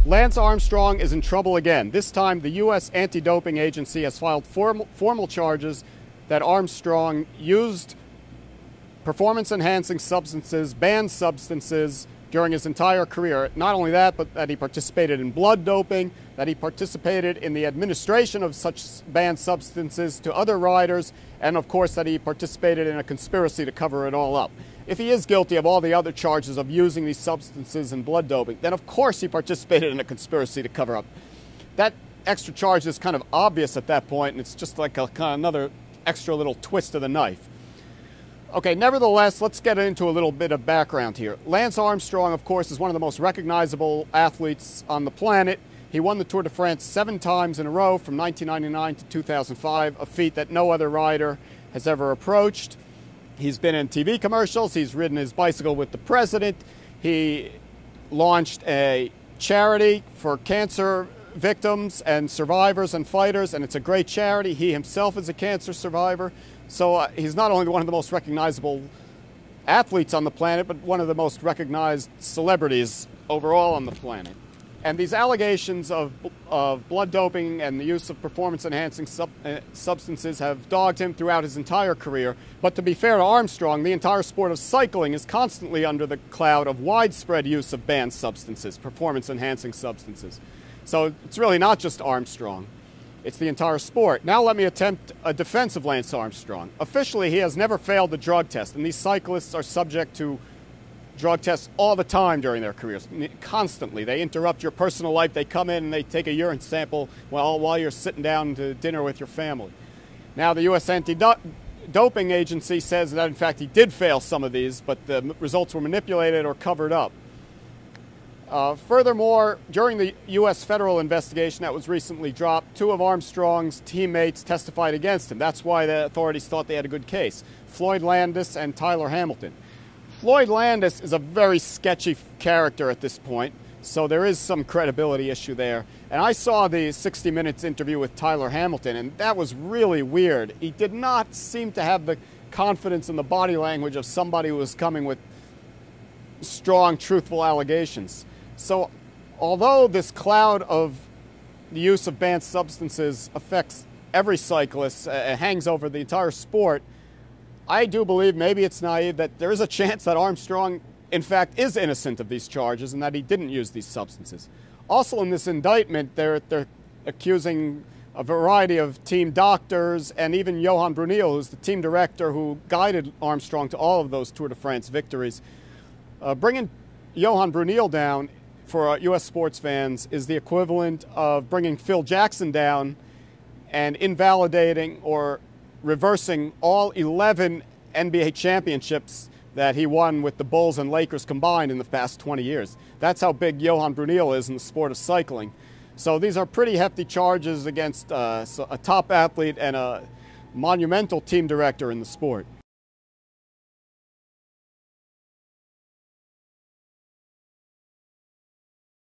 Lance Armstrong is in trouble again. This time, the U.S. Anti-Doping Agency has filed formal charges that Armstrong used performance-enhancing substances, banned substances, during his entire career. Not only that, but that he participated in blood doping, that he participated in the administration of such banned substances to other riders, and of course that he participated in a conspiracy to cover it all up. If he is guilty of all the other charges of using these substances and blood doping, then of course he participated in a conspiracy to cover up. That extra charge is kind of obvious at that point, and it's just like a kind of another extra little twist of the knife. Okay, nevertheless, let's get into a little bit of background here. Lance Armstrong, of course, is one of the most recognizable athletes on the planet. He won the Tour de France 7 times in a row from 1999 to 2005, a feat that no other rider has ever approached. He's been in TV commercials. He's ridden his bicycle with the president. He launched a charity for cancer victims and survivors and fighters, and it's a great charity. He himself is a cancer survivor. So he's not only one of the most recognizable athletes on the planet, but one of the most recognized celebrities overall on the planet. And these allegations of blood doping and the use of performance-enhancing substances have dogged him throughout his entire career. But to be fair to Armstrong, the entire sport of cycling is constantly under the cloud of widespread use of banned substances, performance-enhancing substances. So it's really not just Armstrong. It's the entire sport. Now let me attempt a defense of Lance Armstrong. Officially, he has never failed the drug test, and these cyclists are subject to drug tests all the time during their careers, constantly. They interrupt your personal life. They come in and they take a urine sample while you're sitting down to dinner with your family. Now the U.S. Anti-Doping Agency says that, in fact, he did fail some of these, but the results were manipulated or covered up. Furthermore, during the U.S. federal investigation that was recently dropped, 2 of Armstrong's teammates testified against him. That's why the authorities thought they had a good case. Floyd Landis and Tyler Hamilton. Floyd Landis is a very sketchy character at this point, so there is some credibility issue there. And I saw the 60 Minutes interview with Tyler Hamilton, and that was really weird. He did not seem to have the confidence in the body language of somebody who was coming with strong, truthful allegations. So, although this cloud of the use of banned substances affects every cyclist, hangs over the entire sport, I do believe, maybe it's naive, that there is a chance that Armstrong, in fact, is innocent of these charges and that he didn't use these substances. Also, in this indictment, they're accusing a variety of team doctors and even Johan Brunel, who's the team director who guided Armstrong to all of those Tour de France victories. Bringing Johan Brunel down for U.S. sports fans is the equivalent of bringing Phil Jackson down and invalidating or reversing all 11 NBA championships that he won with the Bulls and Lakers combined in the past 20 years. That's how big Johan Brunel is in the sport of cycling. So these are pretty hefty charges against a top athlete and a monumental team director in the sport.